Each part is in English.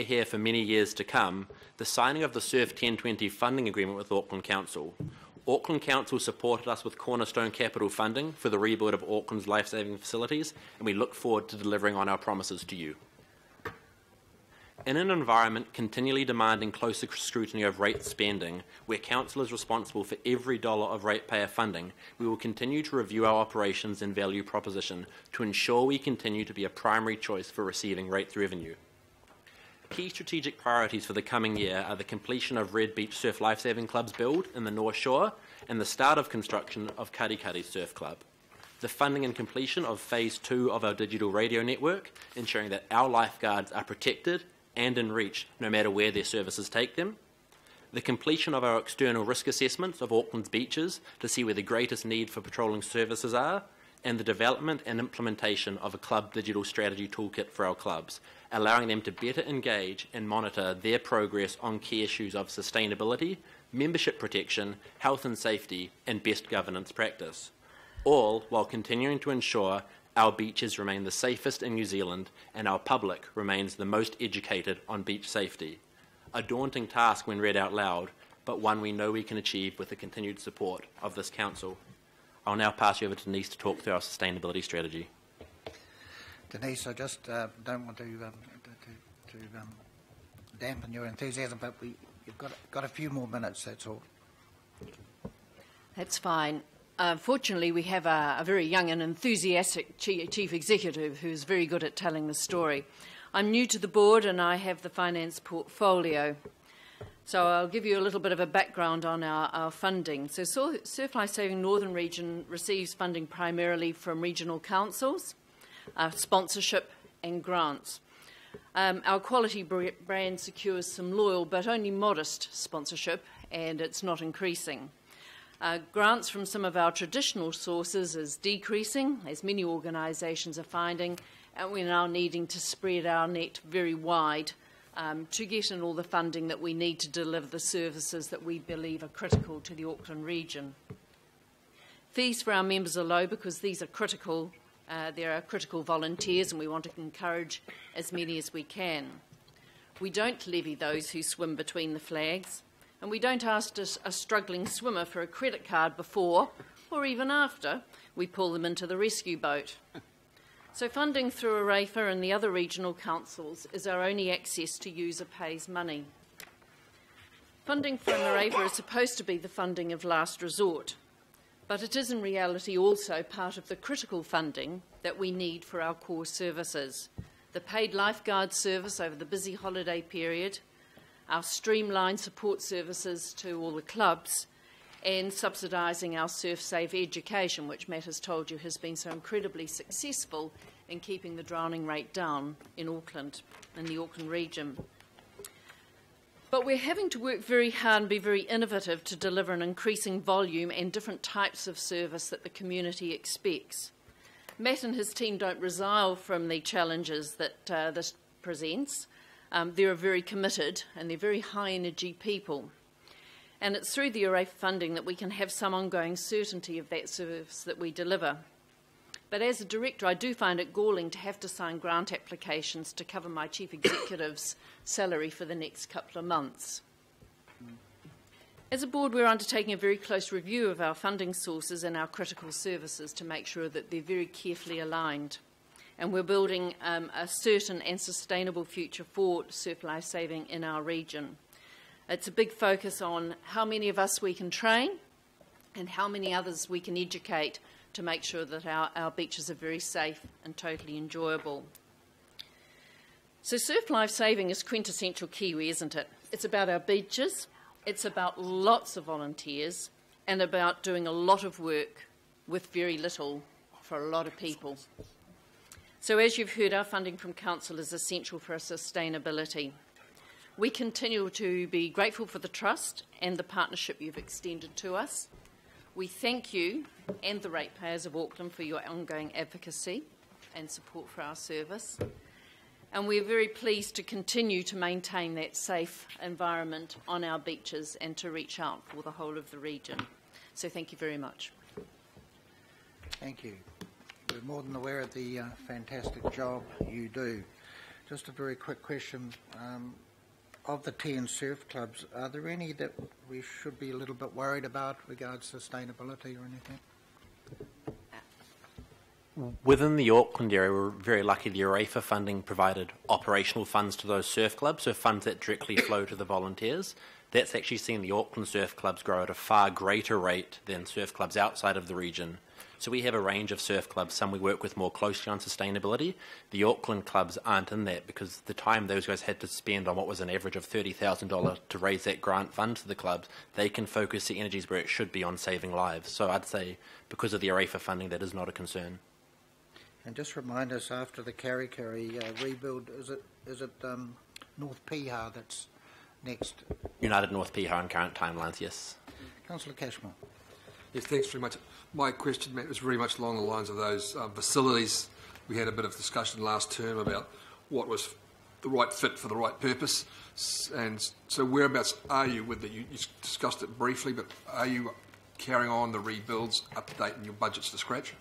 here for many years to come, the signing of the SURF 1020 funding agreement with Auckland Council. Auckland Council supported us with cornerstone capital funding for the rebuild of Auckland's life-saving facilities, and we look forward to delivering on our promises to you. In an environment continually demanding closer scrutiny of rate spending, where Council is responsible for every dollar of ratepayer funding, we will continue to review our operations and value proposition to ensure we continue to be a primary choice for receiving rates revenue. Key strategic priorities for the coming year are the completion of Red Beach Surf Lifesaving Club's build in the North Shore and the start of construction of Karikari Surf Club. The funding and completion of Phase 2 of our digital radio network, ensuring that our lifeguards are protected and in reach no matter where their services take them. The completion of our external risk assessments of Auckland's beaches to see where the greatest need for patrolling services are, and the development and implementation of a club digital strategy toolkit for our clubs, allowing them to better engage and monitor their progress on key issues of sustainability, membership protection, health and safety, and best governance practice, all while continuing to ensure our beaches remain the safest in New Zealand and our public remains the most educated on beach safety. A daunting task when read out loud, but one we know we can achieve with the continued support of this Council. I'll now pass you over to Denise to talk through our sustainability strategy. Denise, I just don't want to dampen your enthusiasm, but you've got a few more minutes, that's all. That's fine. Fortunately, we have a very young and enthusiastic chief executive who's very good at telling the story. I'm new to the board and I have the finance portfolio. So I'll give you a little bit of a background on our funding. So Surf Lifesaving Northern Region receives funding primarily from regional councils, sponsorship and grants. Our quality brand secures some loyal but only modest sponsorship, and it's not increasing. Grants from some of our traditional sources is decreasing, as many organisations are finding, and we're now needing to spread our net very wide to get in all the funding that we need to deliver the services that we believe are critical to the Auckland region. Fees for our members are low because these are critical. There are critical volunteers and we want to encourage as many as we can. We don't levy those who swim between the flags, and we don't ask a struggling swimmer for a credit card before or even after we pull them into the rescue boat. So funding through AREFA and the other regional councils is our only access to user pays money. Funding from AREFA is supposed to be the funding of last resort, but it is in reality also part of the critical funding that we need for our core services. The paid lifeguard service over the busy holiday period, our streamlined support services to all the clubs, and subsidising our Surf Safe education, which Matt has told you has been so incredibly successful in keeping the drowning rate down in Auckland, in the Auckland region. But we're having to work very hard and be very innovative to deliver an increasing volume and different types of service that the community expects. Matt and his team don't resile from the challenges that this presents. They're very committed and they're very high energy people. And it's through the AREFA funding that we can have some ongoing certainty of that service that we deliver. But as a director, I do find it galling to have to sign grant applications to cover my chief executive's salary for the next couple of months. As a board, we're undertaking a very close review of our funding sources and our critical services to make sure that they're very carefully aligned. And we're building a certain and sustainable future for surf lifesaving in our region. It's a big focus on how many of us we can train and how many others we can educate to make sure that our beaches are very safe and totally enjoyable. So surf lifesaving is quintessential Kiwi, isn't it? It's about our beaches, it's about lots of volunteers, and about doing a lot of work with very little for a lot of people. So as you've heard, our funding from Council is essential for our sustainability. We continue to be grateful for the trust and the partnership you've extended to us. We thank you and the ratepayers of Auckland for your ongoing advocacy and support for our service. And we're very pleased to continue to maintain that safe environment on our beaches and to reach out for the whole of the region. So thank you very much. Thank you. We're more than aware of the fantastic job you do. Just a very quick question. Of the tea and surf clubs, are there any that we should be a little bit worried about regards sustainability or anything? Within the Auckland area, we're very lucky the UEFA funding provided operational funds to those surf clubs, so funds that directly flow to the volunteers. That's actually seen the Auckland surf clubs grow at a far greater rate than surf clubs outside of the region. So we have a range of surf clubs. Some we work with more closely on sustainability. The Auckland clubs aren't in that because the time those guys had to spend on what was an average of $30,000 to raise that grant fund to the clubs, they can focus the energies where it should be on saving lives. So I'd say because of the UEFA funding, that is not a concern. And just remind us, after the Kari rebuild, is it North Piha that's next? United North Piha on current timelines, yes. Councillor Cashmore. Yes, thanks very much. My question, Matt, was very much along the lines of those facilities. We had a bit of discussion last term about what was the right fit for the right purpose. And so whereabouts are you with it? You discussed it briefly, but are you carrying on the rebuilds, updating your budgets to scratch?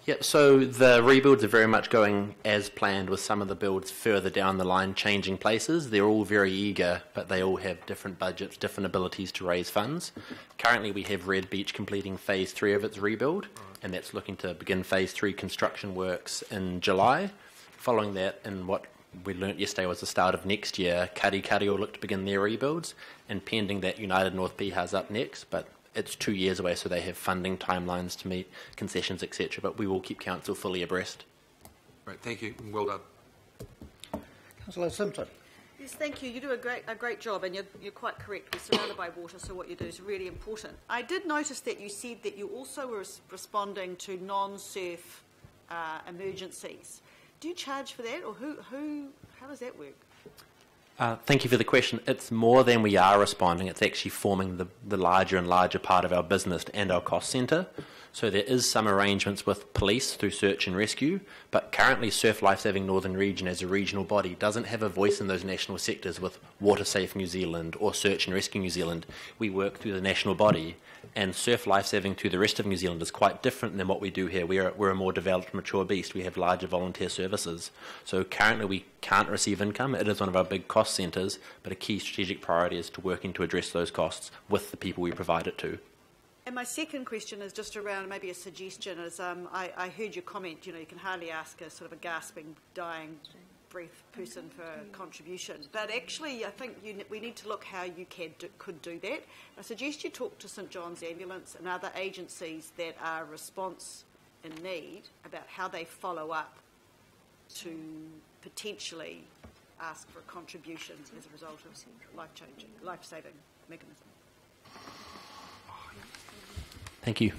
Yeah, so the rebuilds are very much going as planned, with some of the builds further down the line changing places. They're all very eager, but they all have different budgets, different abilities to raise funds. Currently we have Red Beach completing phase 3 of its rebuild, and that's looking to begin phase 3 construction works in July. Following that, and what we learnt yesterday was the start of next year, Kari will look to begin their rebuilds, and pending that, United North Piha's up next, but it's 2 years away, so they have funding timelines to meet concessions, etc. But we will keep council fully abreast. Great, thank you, and well done. Councillor Simpson. Yes, thank you. You do a great job, and you're quite correct. We're surrounded by water, so what you do is really important. I did notice that you said that you also were responding to non-surf emergencies. Do you charge for that, or how does that work? Thank you for the question. It's more than we are responding. It's actually forming the larger and larger part of our business and our cost centre. So there is some arrangements with police through search and rescue, but currently Surf Lifesaving Northern Region as a regional body doesn't have a voice in those national sectors with Water Safe New Zealand or Search and Rescue New Zealand. We work through the national body, and Surf Lifesaving to the rest of New Zealand is quite different than what we do here. We're a more developed, mature beast. We have larger volunteer services. So currently we can't receive income. It is one of our big cost centres, but a key strategic priority is to working to address those costs with the people we provide it to. And my second question is just around maybe a suggestion. Is I heard your comment. You know, you can hardly ask a sort of a gasping, dying breath person for a contribution. But actually, I think we need to look how you could do that. I suggest you talk to St John's Ambulance and other agencies that are response in need about how they follow up to potentially ask for contributions as a result of life-saving mechanism. Thank you.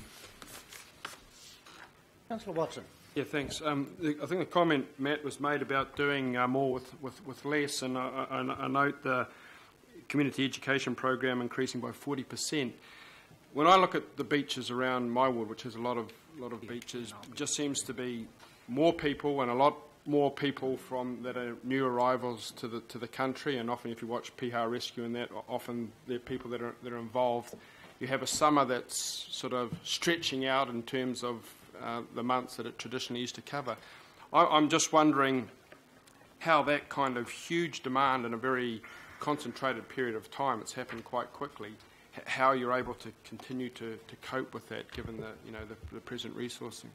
Councillor Watson. Yeah, thanks. I think the comment, Matt, was made about doing more with less, and I note the community education program increasing by 40%. When I look at the beaches around my ward, which has a lot of beaches, it just seems to be more people and a lot more people that are new arrivals to the country, and often if you watch Piha Rescue and that, often they're people that are involved. You have a summer that's sort of stretching out in terms of the months that it traditionally used to cover. I'm just wondering how that kind of huge demand in a very concentrated period of time, it's happened quite quickly, how you're able to continue to cope with that given the present resourcing.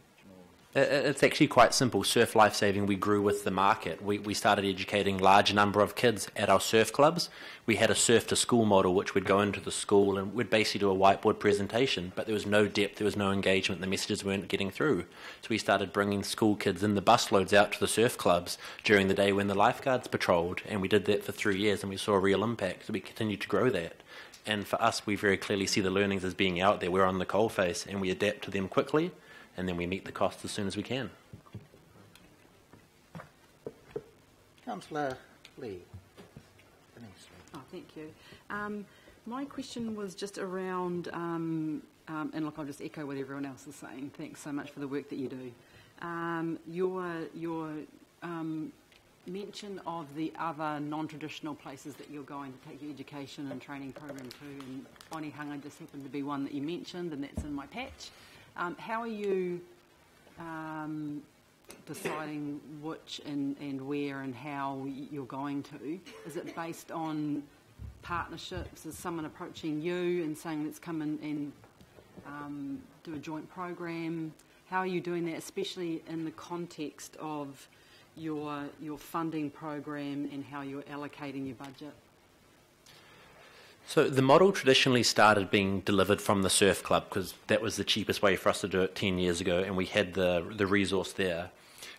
It's actually quite simple. Surf Lifesaving, we grew with the market. We started educating large number of kids at our surf clubs. We had a surf to school model which would go into the school and we'd basically do a whiteboard presentation, but there was no depth, there was no engagement, the messages weren't getting through. So we started bringing school kids in the busloads out to the surf clubs during the day when the lifeguards patrolled, and we did that for 3 years and we saw a real impact. So we continued to grow that. And for us, we very clearly see the learnings as being out there. We're on the coalface and we adapt to them quickly, and then we meet the costs as soon as we can. Councillor Lee. Oh, thank you. My question was just around, and look, I'll just echo what everyone else is saying. Thanks so much for the work that you do. Your mention of the other non-traditional places that you're going to take your education and training program to, and Onehunga just happened to be one that you mentioned, and that's in my patch. How are you deciding which and where and how you're going to? Is it based on partnerships? Is someone approaching you and saying, let's come in and do a joint program? How are you doing that, especially in the context of your funding program and how you're allocating your budget? So the model traditionally started being delivered from the surf club because that was the cheapest way for us to do it 10 years ago, and we had the resource there.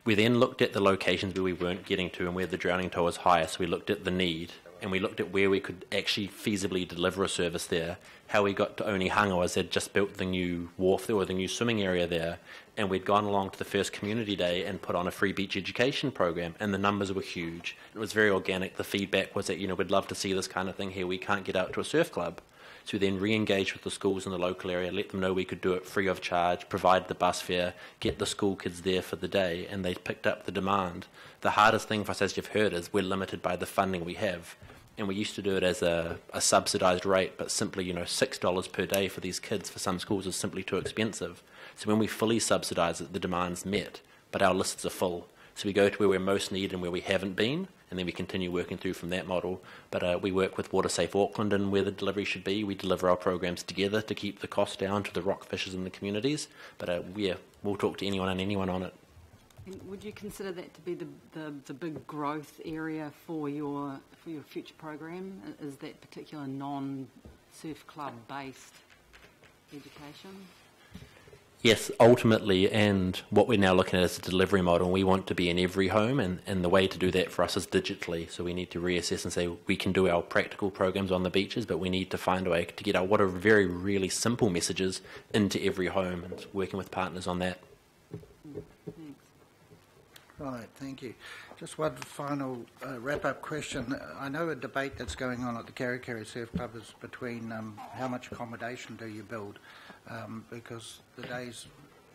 We then looked at the locations where we weren't getting to and where the drowning toll was higher, so we looked at the need, and we looked at where we could actually feasibly deliver a service there. How we got to Onehunga was they'd just built the new wharf there, or the new swimming area there, and we'd gone along to the first community day and put on a free beach education program, and the numbers were huge. It was very organic. The feedback was that, we'd love to see this kind of thing here. We can't get out to a surf club. So we then re-engaged with the schools in the local area, let them know we could do it free of charge, provide the bus fare, get the school kids there for the day, and they picked up the demand. The hardest thing for us, as you've heard, is we're limited by the funding we have. And we used to do it as a subsidised rate, but simply, $6 per day for these kids for some schools is simply too expensive. So when we fully subsidise it, the demand's met, but our lists are full. So we go to where we're most needed and where we haven't been, and then we continue working through from that model. But we work with Water Safe Auckland and where the delivery should be. We deliver our programs together to keep the cost down to the rockfishers in the communities. But we'll talk to anyone and anyone on it. And would you consider that to be the big growth area for your future program? Is that particular non-surf club based education? Yes, ultimately, and what we're now looking at is a delivery model. We want to be in every home, and the way to do that for us is digitally. So we need to reassess and say we can do our practical programs on the beaches, but we need to find a way to get our what are very, really simple messages into every home, and working with partners on that. Thanks. Right, thank you. Just one final wrap-up question. I know a debate that's going on at the Kerikeri Surf Club is between how much accommodation do you build, because the days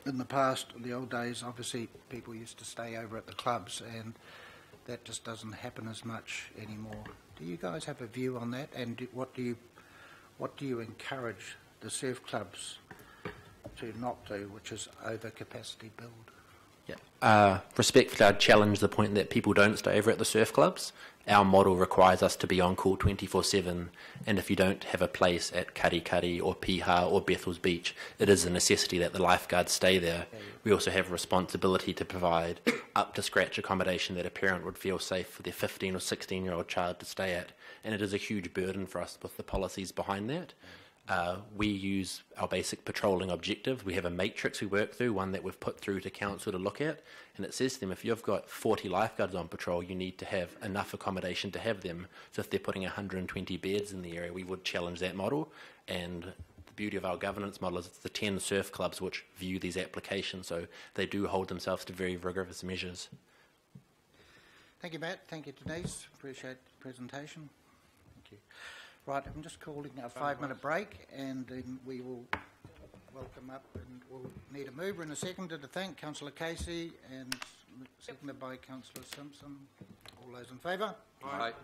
in the past, the old days, obviously people used to stay over at the clubs, and that just doesn't happen as much anymore. Do you guys have a view on that, and what do you encourage the surf clubs to not do, which is over-capacity build? Respectfully, I'd challenge the point that people don't stay over at the surf clubs. Our model requires us to be on call 24/7, and if you don't have a place at Karikari or Piha or Bethel's Beach, it is a necessity that the lifeguards stay there. We also have a responsibility to provide up-to-scratch accommodation that a parent would feel safe for their 15 or 16-year-old child to stay at, and it is a huge burden for us with the policies behind that. We use our basic patrolling objective. We have a matrix we work through, one that we've put through to council to look at, and it says to them, if you've got 40 lifeguards on patrol, you need to have enough accommodation to have them. So if they're putting 120 beds in the area, we would challenge that model. And the beauty of our governance model is it's the 10 surf clubs which view these applications, so they do hold themselves to very rigorous measures. Thank you, Matt. Thank you, Denise. Appreciate the presentation. Thank you. Right, I'm just calling a 5-minute break, and then we will welcome up, and we'll need a mover and a seconder to thank Councillor Casey, and seconded by Councillor Simpson. All those in favour? Aye. Right.